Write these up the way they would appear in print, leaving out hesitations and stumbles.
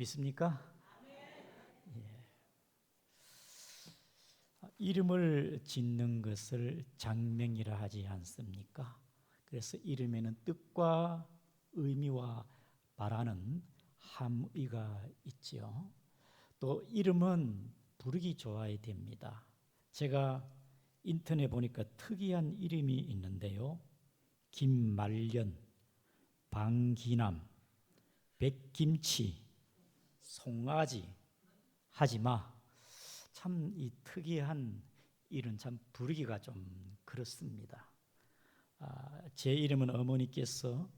믿습니까? 예. 이름을 짓는 것을 장명이라 하지 않습니까? 그래서 이름에는 뜻과 의미와 말하는 함의가 있지요. 또 이름은 부르기 좋아야 됩니다. 제가 인터넷 보니까 특이한 이름이 있는데요. 김말년, 방기남, 백김치, 송아지, 하지마. 참 이 특이한 이름 참 부르기가 좀 그렇습니다. 제 이름은 어머니께서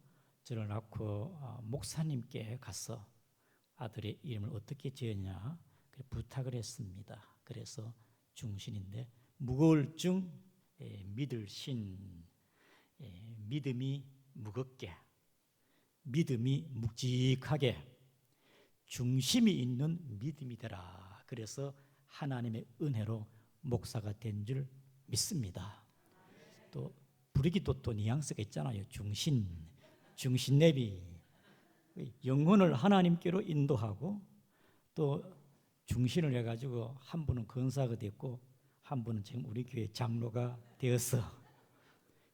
저를 낳고 목사님께 가서 아들의 이름을 어떻게 지었냐 부탁을 했습니다. 그래서 중신인데 무거울 중 믿을 신, 믿음이 무겁게, 믿음이 묵직하게, 중심이 있는 믿음이 되라. 그래서 하나님의 은혜로 목사가 된 줄 믿습니다. 또 부르기도 또 뉘앙스가 있잖아요. 중신내비, 영혼을 하나님께로 인도하고 또 중신을 해가지고 한 분은 권사가 됐고 한 분은 지금 우리 교회 장로가 되어서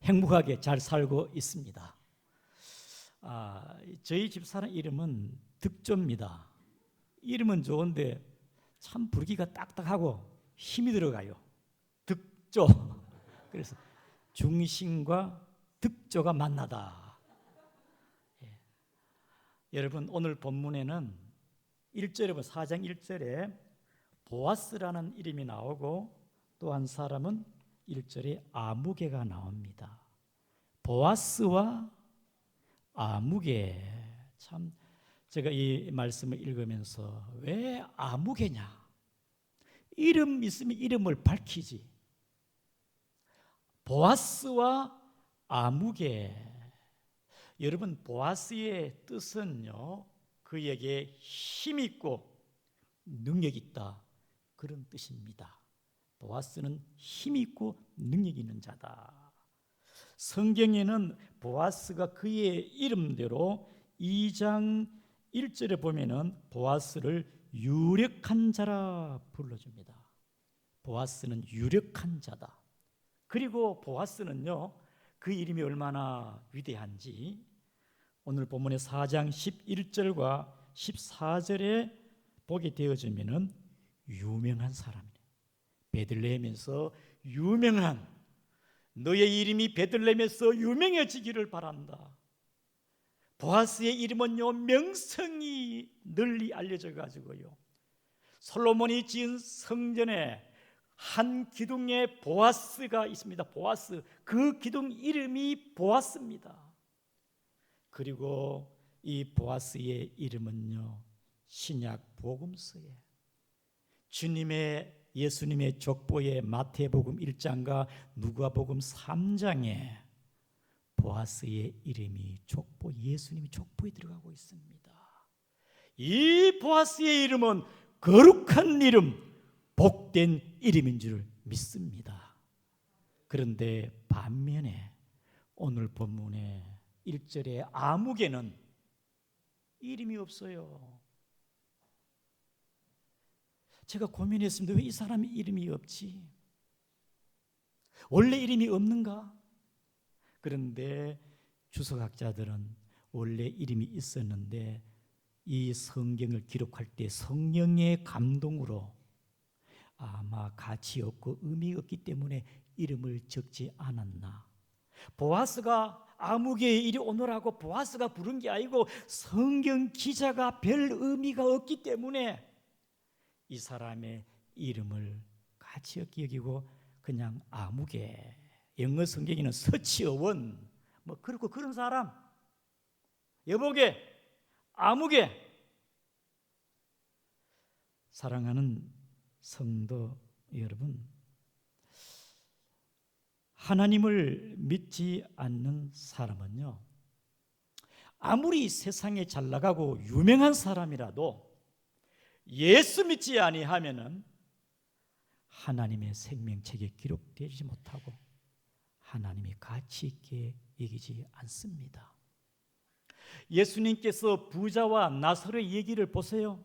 행복하게 잘 살고 있습니다. 저희 집사람 이름은 득조입니다. 이름은 좋은데 참 부르기가 딱딱하고 힘이 들어가요. 득조. 그래서 중신과 득조가 만나다. 여러분 오늘 본문에는 1절에 4장 1절에 보아스라는 이름이 나오고 또 한 사람은 1절에 아무개가 나옵니다. 보아스와 아무개. 참 제가 이 말씀을 읽으면서 왜 아무개냐? 이름 있으면 이름을 밝히지. 보아스와 아무개. 여러분 보아스의 뜻은요, 그에게 힘 있고 능력 있다, 그런 뜻입니다. 보아스는 힘 있고 능력 있는 자다. 성경에는 보아스가 그의 이름대로 2장 1절에 보면은 보아스를 유력한 자라 불러줍니다. 보아스는 유력한 자다. 그리고 보아스는요, 그 이름이 얼마나 위대한지 오늘 본문의 4장 11절과 14절에 보게 되어지면은 유명한 사람이에요. 베들레헴에서 유명한, 너의 이름이 베들레헴에서 유명해지기를 바란다. 보아스의 이름은요, 명성이 널리 알려져 가지고요, 솔로몬이 지은 성전에 한 기둥에 보아스가 있습니다. 보아스, 그 기둥 이름이 보아스입니다. 그리고 이 보아스의 이름은요, 신약 복음서에 예수님의 족보의 마태복음 1장과 누가복음 3장에 보아스의 이름이 예수님의 족보에 들어가고 있습니다. 이 보아스의 이름은 거룩한 이름, 복된 이름인 줄 믿습니다. 그런데 반면에 오늘 본문의 1절에 아무개는 이름이 없어요. 제가 고민했습니다. 왜 이 사람이 이름이 없지? 원래 이름이 없는가? 그런데 주석학자들은 원래 이름이 있었는데 이 성경을 기록할 때 성령의 감동으로 아마 가치 없고 의미 없기 때문에 이름을 적지 않았나. 보아스가 아무개의 이리 오너라고 보아스가 부른 게 아니고 성경 기자가 별 의미가 없기 때문에 이 사람의 이름을 가치 없게 여기고 그냥 아무개, 영어 성경에는 서치어원 뭐 그렇고 그런 사람, 여보게, 아무개. 사랑하는 성도 여러분, 하나님을 믿지 않는 사람은요, 아무리 세상에 잘 나가고 유명한 사람이라도 예수 믿지 아니하면은 하나님의 생명책에 기록되지 못하고 하나님이 가치 있게 여기지 않습니다. 예수님께서 부자와 나사로의 얘기를 보세요.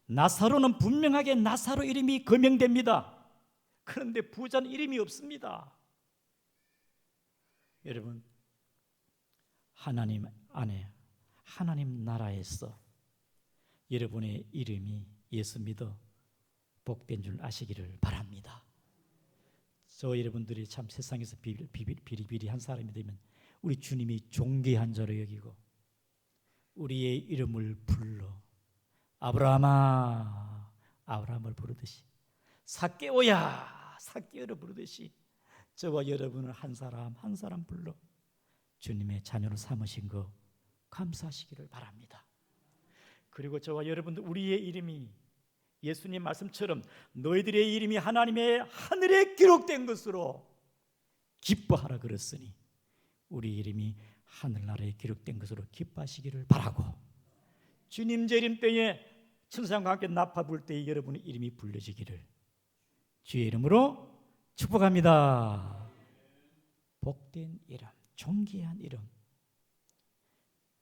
나사로는 분명하게 나사로 이름이 거명됩니다. 그런데 부자는 이름이 없습니다. 여러분, 하나님 안에, 하나님 나라에서 여러분의 이름이 예수 믿어 복된 줄 아시기를 바랍니다. 저 여러분들이 참 세상에서 비리비리한 사람이 되면 우리 주님이 존귀한 자로 여기고 우리의 이름을 불러 아브라함아, 아브라함을 부르듯이, 삭개오야, 삭개오를 부르듯이 저와 여러분을 한 사람 한 사람 불러 주님의 자녀로 삼으신 거 감사하시기를 바랍니다. 그리고 저와 여러분들, 우리의 이름이 예수님 말씀처럼 너희들의 이름이 하나님의 하늘에 기록된 것으로 기뻐하라 그랬으니 우리 이름이 하늘나라에 기록된 것으로 기뻐하시기를 바라고, 주님 재림 때에 천사와 함께 나파 불 때에 여러분의 이름이 불려지기를 주의 이름으로 축복합니다. 복된 이름, 존귀한 이름,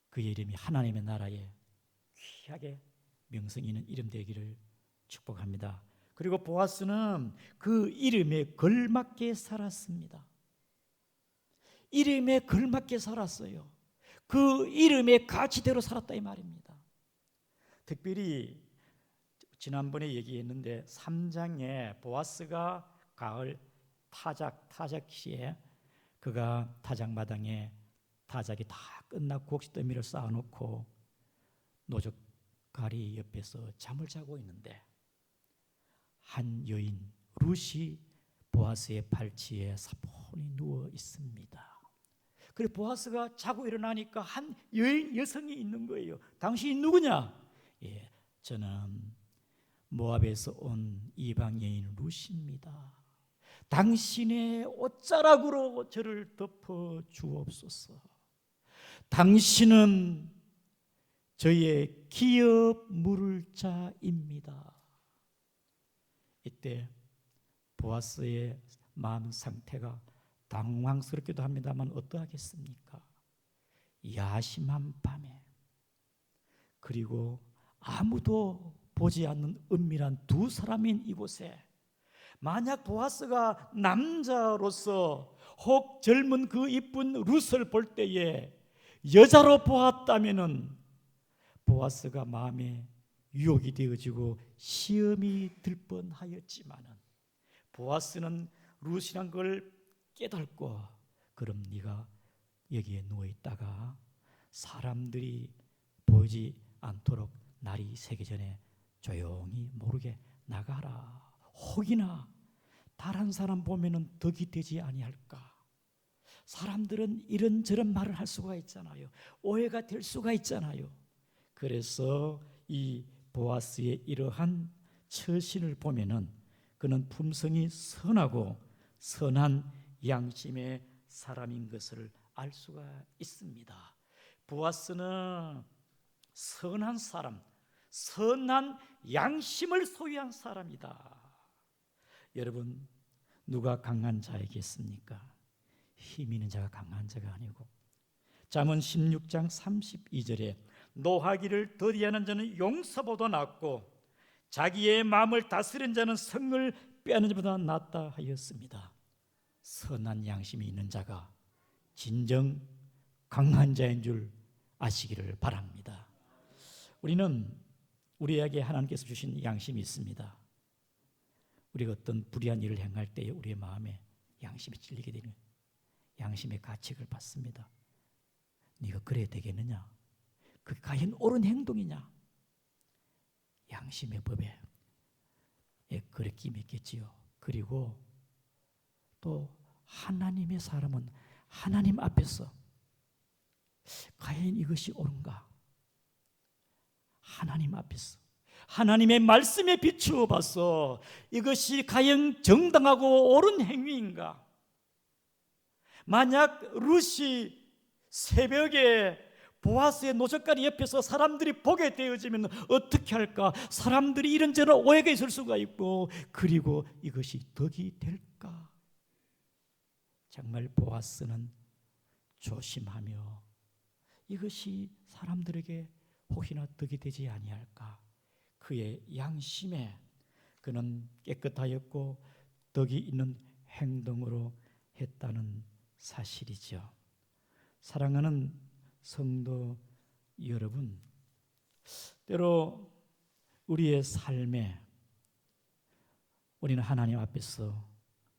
그의 이름이 하나님의 나라에 귀하게 명성이 있는 이름 되기를 축복합니다. 그리고 보아스는 그 이름에 걸맞게 살았습니다. 이름에 걸맞게 살았어요. 그 이름의 가치대로 살았다 이 말입니다. 특별히 지난번에 얘기했는데 3장에 보아스가 가을 타작 시에 그가 타작마당에 타작이 다 끝나고 곡식더미를 쌓아놓고 노적가리 옆에서 잠을 자고 있는데 한 여인 룻이 보아스의 팔치에 사포니 누워 있습니다. 그래 보아스가 자고 일어나니까 한 여성이 있는 거예요. 당신이 누구냐? 예, 저는 모압에서 온 이방 여인 룻입니다. 당신의 옷자락으로 저를 덮어 주옵소서. 당신은 저의 기업 물을 자입니다. 이때 보아스의 마음 상태가 당황스럽기도 합니다만 어떠하겠습니까? 야심한 밤에, 그리고 아무도 보지 않는 은밀한 두 사람인 이곳에 만약 보아스가 남자로서 혹 젊은 그 이쁜 룻을 볼 때에 여자로 보았다면은 보아스가 마음에 유혹이 되어지고 시험이 들 뻔하였지만은 보아스는 룻이란 걸 깨닫고, 그럼 네가 여기에 누워 있다가 사람들이 보이지 않도록 날이 새기 전에 조용히 모르게 나가라. 혹이나 다른 사람 보면은 덕이 되지 아니할까. 사람들은 이런저런 말을 할 수가 있잖아요. 오해가 될 수가 있잖아요. 그래서 이 보아스의 이러한 처신을 보면은 그는 품성이 선하고 선한 양심의 사람인 것을 알 수가 있습니다. 보아스는 선한 사람, 선한 양심을 소유한 사람이다. 여러분, 누가 강한 자이겠습니까? 힘 있는 자가 강한 자가 아니고, 잠언 16장 32절에 노하기를 더디하는 자는 용서보다 낫고 자기의 마음을 다스린 자는 성을 빼앗는 자보다 낫다 하였습니다. 선한 양심이 있는 자가 진정 강한 자인 줄 아시기를 바랍니다. 우리는 우리에게 하나님께서 주신 양심이 있습니다. 우리가 어떤 불의한 일을 행할 때에 우리의 마음에 양심이 찔리게 되는, 양심의 가책을 받습니다. 네가 그래야 되겠느냐? 그게 과연 옳은 행동이냐? 양심의 법에 그렇게 맺겠지요. 그리고 또 하나님의 사람은 하나님 앞에서 과연 이것이 옳은가? 하나님 앞에서 하나님의 말씀에 비추어 봐서 이것이 과연 정당하고 옳은 행위인가? 만약 룻이 새벽에 보아스의 노적가리 옆에서 사람들이 보게 되어지면 어떻게 할까? 사람들이 이런저런 오해가 있을 수가 있고, 그리고 이것이 덕이 될까? 정말 보아스는 조심하며 이것이 사람들에게 혹이나 덕이 되지 아니할까. 그의 양심에 그는 깨끗하였고 덕이 있는 행동으로 했다는 사실이죠. 사랑하는 성도 여러분, 때로 우리의 삶에 우리는 하나님 앞에서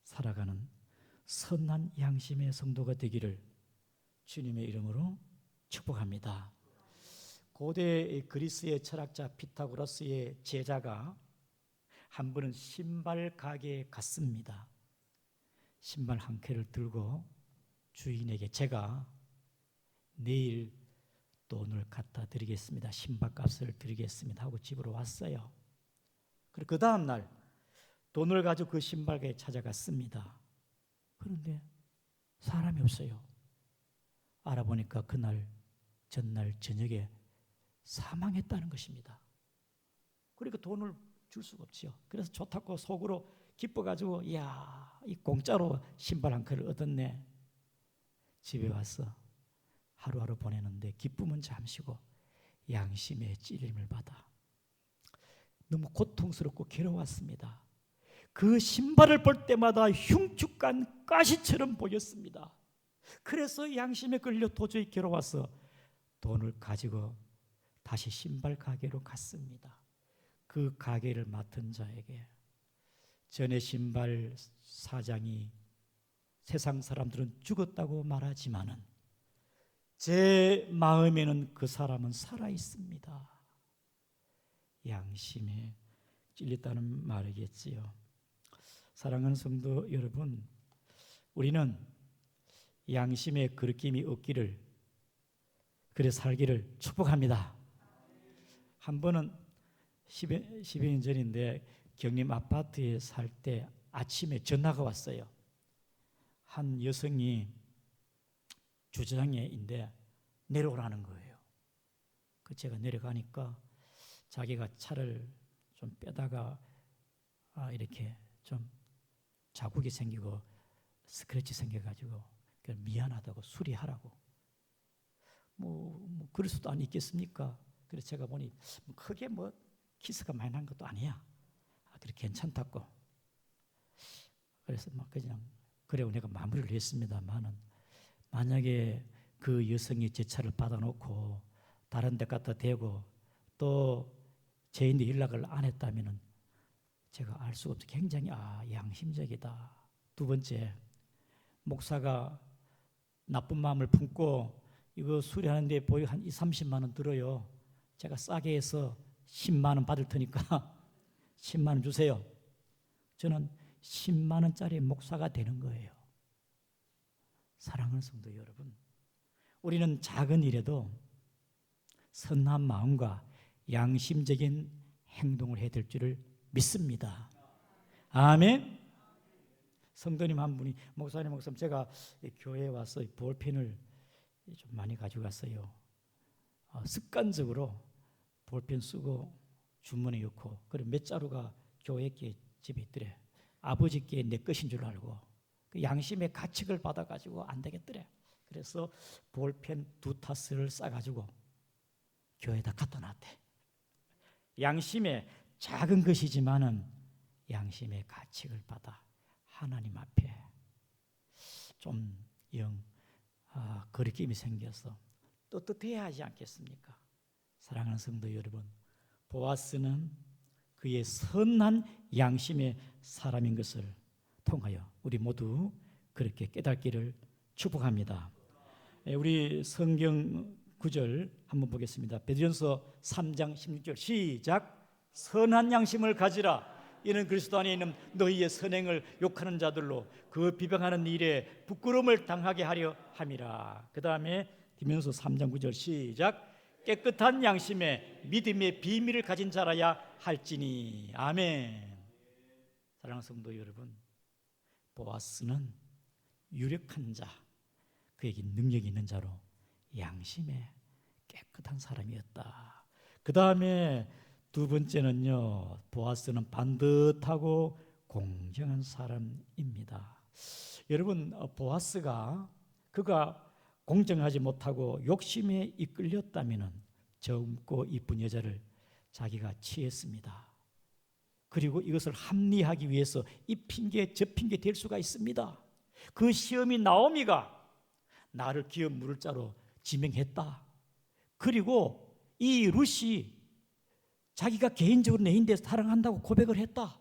살아가는 선한 양심의 성도가 되기를 주님의 이름으로 축복합니다. 고대 그리스의 철학자 피타고라스의 제자가 한 번은 신발 가게에 갔습니다. 신발 한 켤을 들고 주인에게 제가 내일 돈을 갖다 드리겠습니다. 신발 값을 드리겠습니다 하고 집으로 왔어요. 그리고 그 다음 날 돈을 가지고 그 신발 가게에 찾아갔습니다. 그런데 사람이 없어요. 알아보니까 그날 전날 저녁에 사망했다는 것입니다. 그러니까 돈을 줄 수가 없죠. 그래서 좋다고 속으로 기뻐가지고 이야, 이 공짜로 신발 한 켤을 얻었네. 집에 와서 하루하루 보내는데 기쁨은 잠시고 양심의 찔림을 받아 너무 고통스럽고 괴로웠습니다. 그 신발을 볼 때마다 흉측한 가시처럼 보였습니다. 그래서 양심에 끌려 도저히 괴로워서 돈을 가지고 다시 신발 가게로 갔습니다. 그 가게를 맡은 자에게 전에 신발 사장이 세상 사람들은 죽었다고 말하지만은 제 마음에는 그 사람은 살아 있습니다. 양심에 찔렸다는 말이겠지요. 사랑하는 성도 여러분, 우리는 양심의 거리낌이 없기를, 그래 살기를 축복합니다. 한 번은 10여 년 전인데 경림 아파트에 살 때 아침에 전화가 왔어요. 한 여성이 주차장에인데 내려오라는 거예요. 그 제가 내려가니까 자기가 차를 좀 빼다가 이렇게 좀 자국이 생기고 스크래치 생겨가지고 미안하다고 수리하라고. 뭐 그럴 수도 안 있겠습니까? 그래서 제가 보니 크게 뭐 키스가 많이 난 것도 아니야. 그래 괜찮다고. 그래서 막 그냥 그래고 내가 마무리를 했습니다만은 만약에 그 여성이 제 차를 받아놓고 다른 데 갖다 대고 또 제인데 연락을 안 했다면은 제가 알 수가 없어. 굉장히 양심적이다. 두 번째, 목사가 나쁜 마음을 품고 이거 수리하는데 보유 한 20-30만 원 들어요. 제가 싸게 해서 10만 원 받을 테니까 10만 원 주세요. 저는 10만 원짜리 목사가 되는 거예요. 사랑하는 성도 여러분, 우리는 작은 일에도 선한 마음과 양심적인 행동을 해야 될 줄을 믿습니다. 아멘. 성도님 한 분이 목사님 제가 교회에 와서 볼펜을 좀 많이 가져갔어요. 습관적으로 볼펜 쓰고 주머니에 넣고 그리고 몇 자루가 교회께 집에 있더래. 아버지께 내 것인 줄 알고 그 양심의 가책을 받아가지고 안 되겠더래. 그래서 볼펜 2타스를 싸가지고 교회에다 갖다 놨대. 양심의 작은 것이지만은 양심의 가책을 받아 하나님 앞에 좀 거리낌이 생겨서 떳떳해야 하지 않겠습니까? 사랑하는 성도 여러분, 보아스는 그의 선한 양심의 사람인 것을 통하여 우리 모두 그렇게 깨닫기를 축복합니다. 우리 성경 구절 한번 보겠습니다. 베드로전서 3장 16절 시작. 선한 양심을 가지라. 이는 그리스도 안에 있는 너희의 선행을 욕하는 자들로 그 비방하는 일에 부끄러움을 당하게 하려 함이라. 그 다음에 디모데전서 3장 9절 시작. 깨끗한 양심에 믿음의 비밀을 가진 자라야 할지니. 아멘. 사랑하는 성도 여러분, 보아스는 유력한 자, 그에게 능력이 있는 자로 양심에 깨끗한 사람이었다. 그 다음에 두 번째는요, 보아스는 반듯하고 공정한 사람입니다. 여러분, 보아스가 그가 공정하지 못하고 욕심에 이끌렸다면 젊고 이쁜 여자를 자기가 취했습니다. 그리고 이것을 합리하기 위해서 이 핑계 저 핑계 댈 수가 있습니다. 그 시험이 나오미가 나를 기업 물을 자로 지명했다. 그리고 이 룻이 자기가 개인적으로 내 인대에서 사랑한다고 고백을 했다.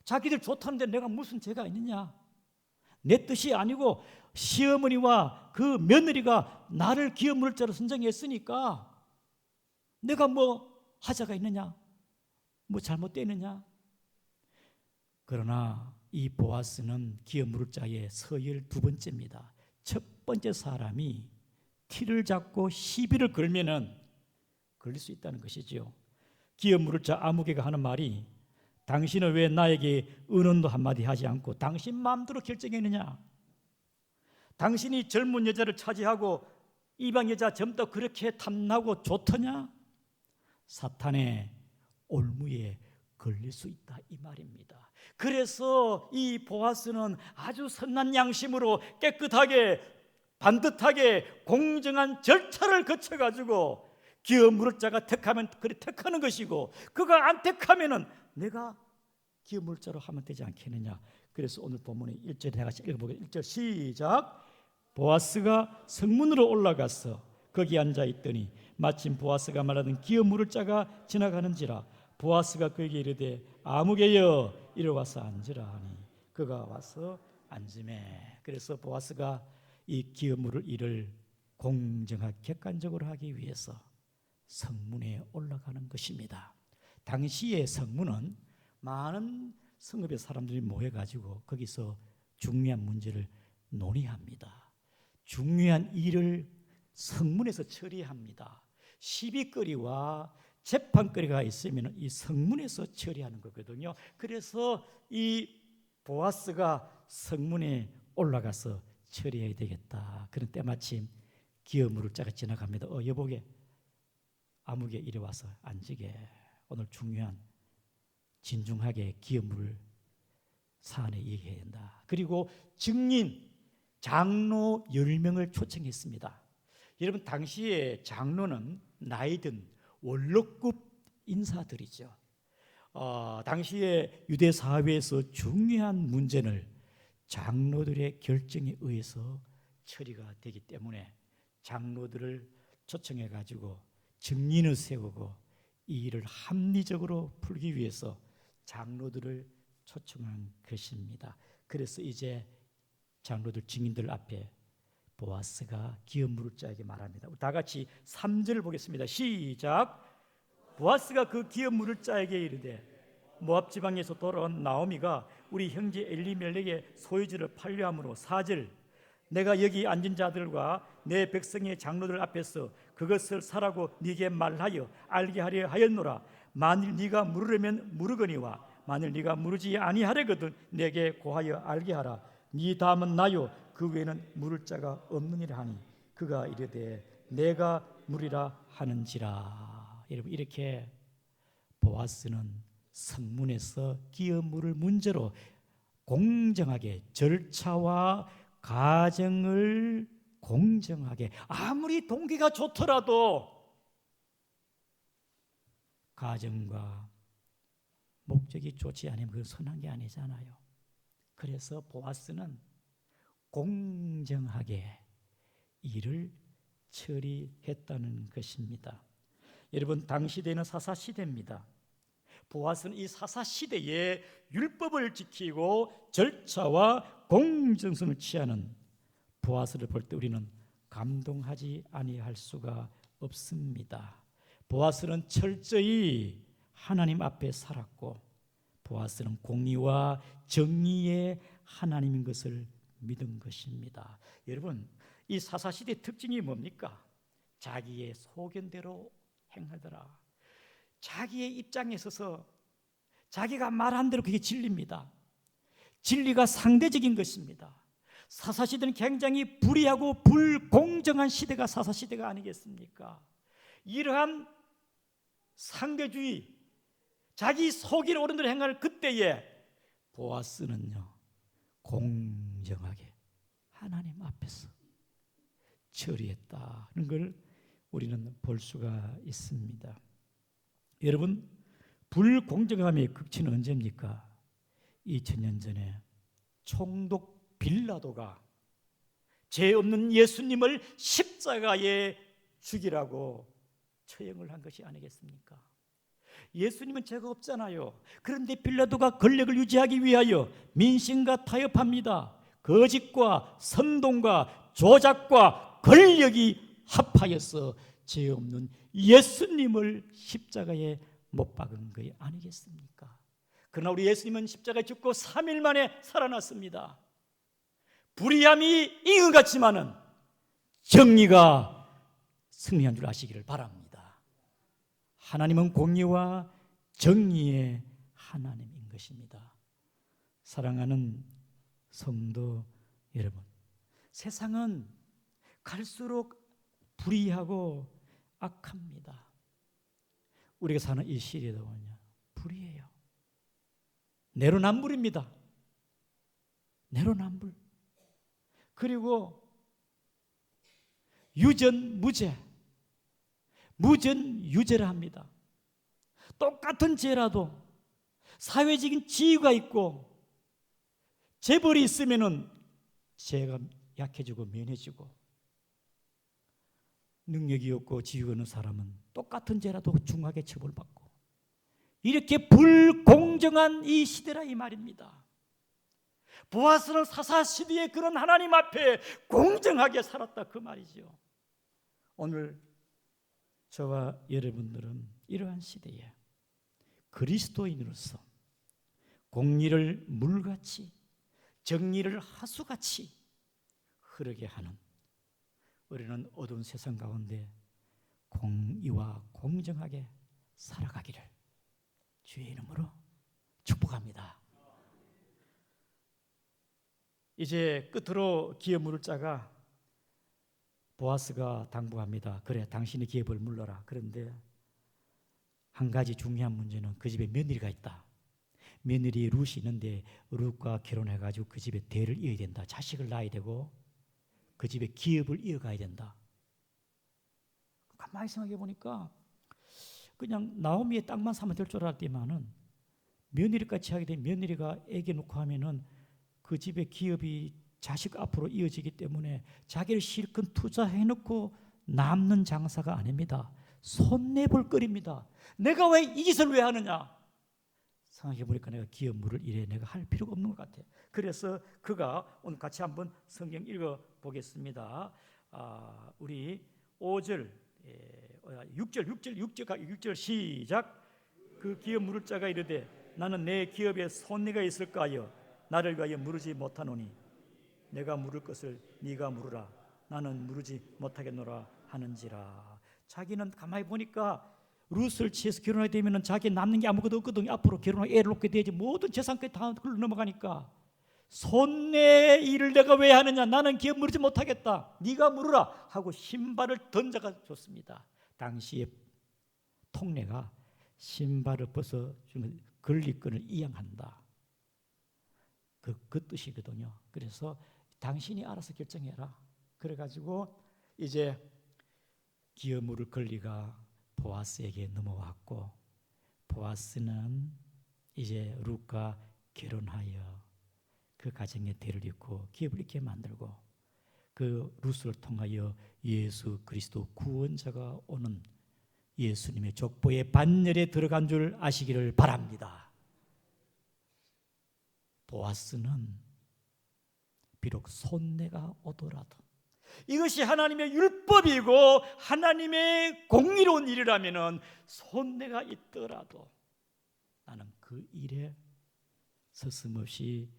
자기들 좋다는데 내가 무슨 죄가 있느냐? 내 뜻이 아니고 시어머니와 그 며느리가 나를 기업 물을 자로 선정했으니까 내가 뭐 하자가 있느냐? 뭐 잘못되느냐? 그러나 이 보아스는 기업 물을 자의 서열 두 번째입니다. 첫 번째 사람이 티를 잡고 시비를 걸면은 걸릴 수 있다는 것이지요. 기업 물을 자 아무개가 하는 말이 당신은 왜 나에게 은원도 한마디 하지 않고 당신 마음대로 결정했느냐? 당신이 젊은 여자를 차지하고 이방 여자 젊다 그렇게 탐나고 좋더냐? 사탄의 올무에 걸릴 수 있다 이 말입니다. 그래서 이 보아스는 아주 선한 양심으로 깨끗하게 반듯하게 공정한 절차를 거쳐가지고 기업 물을 자가 택하면 그래 택하는 것이고 그가 안 택하면은 내가 기업 물을 자로 하면 되지 않겠느냐. 그래서 오늘 본문의 1절에 다 같이 읽어보겠습니다. 1절 시작. 보아스가 성문으로 올라가서 거기 앉아 있더니 마침 보아스가 말하던 기업 물을 자가 지나가는지라 보아스가 그에게 이르되 아무개여 이리 와서 앉으라 하니 그가 와서 앉으매. 그래서 보아스가 이 기업 물을 일을 공정하게 객관적으로 하기 위해서 성문에 올라가는 것입니다. 당시의 성문은 많은 성읍의 사람들이 모여가지고 거기서 중요한 문제를 논의합니다. 중요한 일을 성문에서 처리합니다. 시비거리와 재판거리가 있으면 이 성문에서 처리하는 거거든요. 그래서 이 보아스가 성문에 올라가서 처리해야 되겠다. 그런 때마침 기업 물을 자가 지나갑니다. 여보게 아무개 이리 와서 앉으게. 오늘 중요한 진중하게 기업 물을 사안에 얘기해야 된다. 그리고 증인 장로 10명을 초청했습니다. 여러분 당시에 장로는 나이든 원로급 인사들이죠. 당시에 유대 사회에서 중요한 문제를 장로들의 결정에 의해서 처리가 되기 때문에 장로들을 초청해 가지고 증인을 세우고 이 일을 합리적으로 풀기 위해서 장로들을 초청한 것입니다. 그래서 이제 장로들 증인들 앞에 보아스가 기업 물을 자에게 말합니다. 다 같이 3절을 보겠습니다. 시작. 보아스가 그 기업 물을 자에게 이르되 모압 지방에서 돌아온 나오미가 우리 형제 엘리멜렉의 소유지를 팔려함으로 4절 내가 여기 앉은 자들과 내 백성의 장로들 앞에서 그것을 사라고 네게 말하여 알게 하려 하였노라. 만일 네가 물으려면 물으거니와 만일 네가 물으지 아니하려거든 내게 고하여 알게 하라. 네 다음은 나요 그 외에는 물을 자가 없느니라 하니 그가 이르되 내가 물이라 하는지라. 여러분 이렇게 보아스는 성문에서 기업 물을 문제로 공정하게 절차와 가정을 공정하게 아무리 동기가 좋더라도 가정과 목적이 좋지 않으면 그건 선한 게 아니잖아요. 그래서 보아스는 공정하게 일을 처리했다는 것입니다. 여러분 당시대는 사사시대입니다. 보아스는 이 사사시대에 율법을 지키고 절차와 공정성을 취하는 보아스를 볼 때 우리는 감동하지 아니할 수가 없습니다. 보아스는 철저히 하나님 앞에 살았고 보아스는 공의와 정의의 하나님인 것을 믿은 것입니다. 여러분 이 사사시대의 특징이 뭡니까? 자기의 소견대로 행하더라. 자기의 입장에 서서 자기가 말한 대로 그게 진리입니다. 진리가 상대적인 것입니다. 사사시대는 굉장히 불의하고 불공정한 시대가 사사시대가 아니겠습니까? 이러한 상대주의, 자기 속일 어른들 행할 그때에 보아스는요 공정하게 하나님 앞에서 처리했다는 걸 우리는 볼 수가 있습니다. 여러분, 불공정함의 극치는 언제입니까? 2000년 전에 총독 빌라도가 죄 없는 예수님을 십자가에 죽이라고 처형을 한 것이 아니겠습니까? 예수님은 죄가 없잖아요. 그런데 빌라도가 권력을 유지하기 위하여 민심과 타협합니다. 거짓과 선동과 조작과 권력이 합하여서 죄 없는 예수님을 십자가에 못 박은 거 아니겠습니까? 그러나 우리 예수님은 십자가에 죽고 3일 만에 살아났습니다. 불의함이 이긴 것 같지만은 정의가 승리한 줄 아시기를 바랍니다. 하나님은 공의와 정의의 하나님인 것입니다. 사랑하는 성도 여러분, 세상은 갈수록 불의하고 악합니다. 우리가 사는 이 시대도 불의해요. 내로남불입니다. 내로남불. 그리고 유전무죄, 무전유죄를 합니다. 똑같은 죄라도 사회적인 지위가 있고 재벌이 있으면은 죄가 약해지고 면해지고, 능력이 없고 지위가 없는 사람은 똑같은 죄라도 중하게 처벌받고, 이렇게 불공정한 이 시대라 이 말입니다. 보아스는 사사시대에 그런 하나님 앞에 공정하게 살았다 그 말이죠. 오늘 저와 여러분들은 이러한 시대에 그리스도인으로서 공의를 물같이 정의를 하수같이 흐르게 하는, 우리는 어두운 세상 가운데 공의와 공정하게 살아가기를 주의 이름으로 축복합니다. 이제 끝으로 기업 물을 자가 보아스가 당부합니다. 그래, 당신의 기업을 물러라. 그런데 한 가지 중요한 문제는 그 집에 며느리가 있다. 며느리 룻이 있는데 룻과 결혼해가지고 그 집에 대를 이어야 된다. 자식을 낳아야 되고 그 집에 기업을 이어가야 된다. 가만히 생각해 보니까 그냥 나오미의 땅만 사면 될 줄 알았더니만은 며느리같이 하게 되면 며느리가 애기 놓고 하면은 그 집의 기업이 자식 앞으로 이어지기 때문에 자기를 실컷 투자해놓고 남는 장사가 아닙니다. 손해볼 거리입니다. 내가 왜 이 짓을 왜 하느냐? 생각해보니까 내가 기업 물을 이래 내가 할 필요가 없는 것 같아. 그래서 그가 오늘 같이 한번 성경 읽어보겠습니다. 우리 5절, 6절 시작. 그 기업 물을 자가 이르되 나는 내 기업에 손해가 있을까 하여 나를 위하여 물으지 못하노니 내가 물을 것을 네가 물으라. 나는 물으지 못하겠노라 하는지라. 자기는 가만히 보니까 룻을 취해서 결혼하게 되면 자기 남는 게 아무것도 없거든요. 앞으로 결혼하고 애를 놓게 되지 모든 재산까지 다 흘러 넘어가니까 손해의 일을 내가 왜 하느냐? 나는 기업 물지 못하겠다. 네가 물으라 하고 신발을 던져가 줬습니다. 당시의 통례가 신발을 벗어주면 권리권을 이양한다. 그 뜻이거든요. 그래서 당신이 알아서 결정해라. 그래가지고 이제 기업 물을 권리가 보아스에게 넘어왔고, 보아스는 이제 룻과 결혼하여 그 가정에 대를 잇고 기업을 있게 만들고, 그 룻을 통하여 예수 그리스도 구원자가 오는 예수님의 족보의 반열에 들어간 줄 아시기를 바랍니다. 보아스는 비록 손해가 오더라도 이것이 하나님의 율법이고 하나님의 공의로운 일이라면 손해가 있더라도 나는 그 일에 서슴없이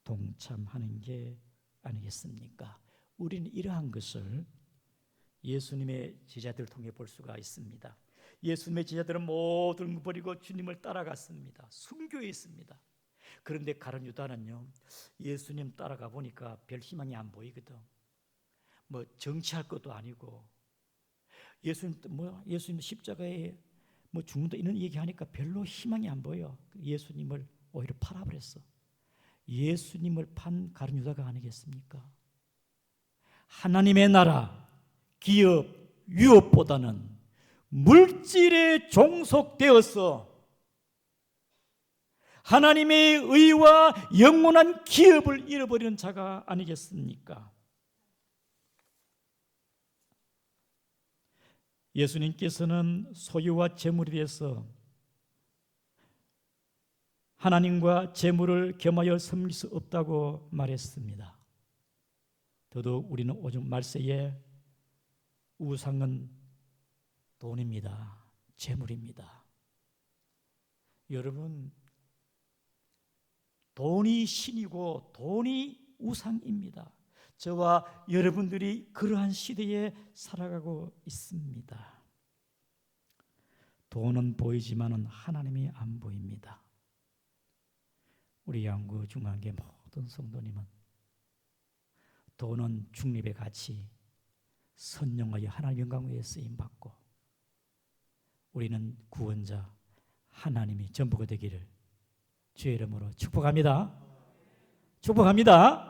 동참하는 게 아니겠습니까? 우리는 이러한 것을 예수님의 제자들을 통해 볼 수가 있습니다. 예수님의 제자들은 모든 버리고 주님을 따라갔습니다. 순교에 있습니다. 그런데 가룟 유다는요, 예수님 따라가 보니까 별 희망이 안 보이거든. 뭐 정치할 것도 아니고, 예수님 십자가에 뭐 죽는다 이런 얘기하니까 별로 희망이 안 보여. 예수님을 오히려 팔아버렸어. 예수님을 판 가룟 유다가 아니겠습니까? 하나님의 나라, 기업, 유업보다는 물질에 종속되어서 하나님의 의와 영원한 기업을 잃어버리는 자가 아니겠습니까? 예수님께서는 소유와 재물에 대해서 하나님과 재물을 겸하여 섬길 수 없다고 말했습니다. 더더욱 우리는 오직 말세에 우상은 돈입니다. 재물입니다. 여러분, 돈이 신이고 돈이 우상입니다. 저와 여러분들이 그러한 시대에 살아가고 있습니다. 돈은 보이지만은 하나님이 안 보입니다. 우리 양구 중앙계 모든 성도님은 돈은 중립의 가치, 선용하여 하나님 영광 위에 쓰임받고 우리는 구원자 하나님이 전부가 되기를 주의 이름으로 축복합니다. 축복합니다.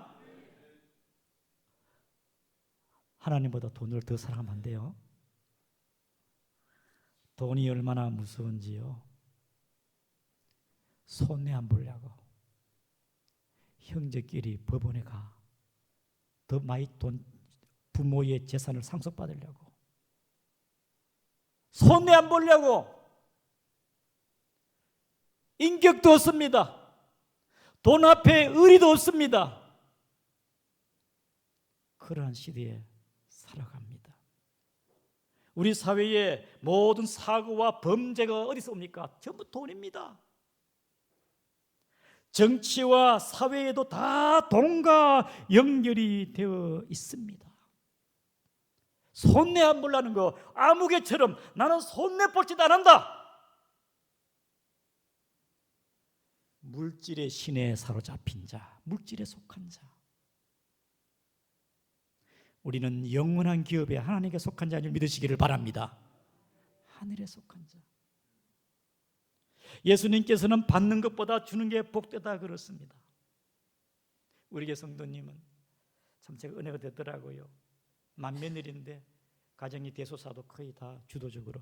하나님보다 돈을 더 사랑하면 안 돼요. 돈이 얼마나 무서운지요. 손해 안 보려고 형제끼리 법원에 가. 더 많이 돈, 부모의 재산을 상속받으려고. 손해 안 보려고. 인격도 없습니다. 돈 앞에 의리도 없습니다. 그러한 시대에 살아갑니다. 우리 사회의 모든 사고와 범죄가 어디서 옵니까? 전부 돈입니다. 정치와 사회에도 다 돈과 연결이 되어 있습니다. 손해 안 보려는 거 아무개처럼 나는 손해 볼 짓 안 한다. 물질의 신에 사로잡힌 자, 물질에 속한 자. 우리는 영원한 기업에 하나님께 속한 자를 믿으시기를 바랍니다. 하늘에 속한 자. 예수님께서는 받는 것보다 주는 게 복되다 그렇습니다. 우리 교 성도님은 참 제가 은혜가 되더라고요. 맏며느리인데 가정이 대소사도 거의 다 주도적으로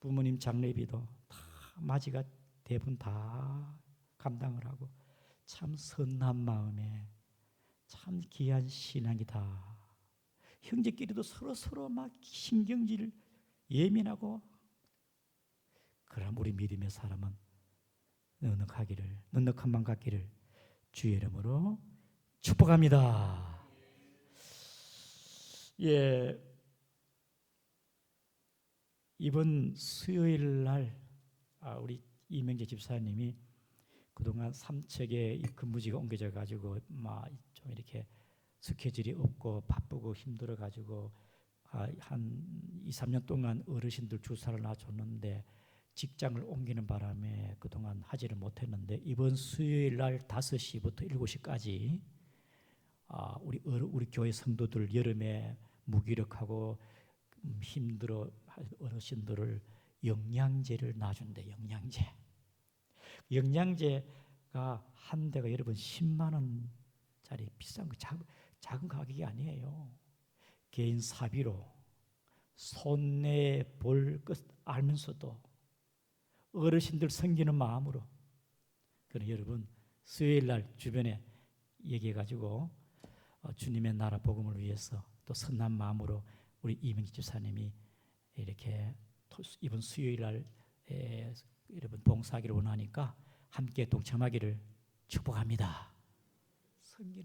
부모님 장례비도 다 마지가 대부분 다 감당을 하고 참 선한 마음에 참 귀한 신앙이다. 형제끼리도 서로 막 신경질 예민하고 그럼 우리 믿음의 사람은 넉넉한 마음 갖기를 주의 이름으로 축복합니다. 예, 이번 수요일 날 우리 이명재 집사님이 그동안 삼척에 근무지가 옮겨져 가지고 막 좀 이렇게 스케줄이 없고 바쁘고 힘들어 가지고 한 2, 3년 동안 어르신들 주사를 놔줬는데 직장을 옮기는 바람에 그동안 하지를 못했는데 이번 수요일 날 5시부터 7시까지 우리 교회 성도들 여름에 무기력하고 힘들어 어르신들을 영양제를 놔준대. 영양제가 한 대가 여러분 10만 원짜리 비싼 거 작은 가격이 아니에요. 개인 사비로 손내 볼 것 알면서도 어르신들 섬기는 마음으로 그럼 여러분 수요일 날 주변에 얘기해가지고 주님의 나라 복음을 위해서 또 선한 마음으로 우리 이명지 집사님이 이렇게 이번 수요일 날 여러분 봉사하기를 원하니까 함께 동참하기를 축복합니다. 섬기는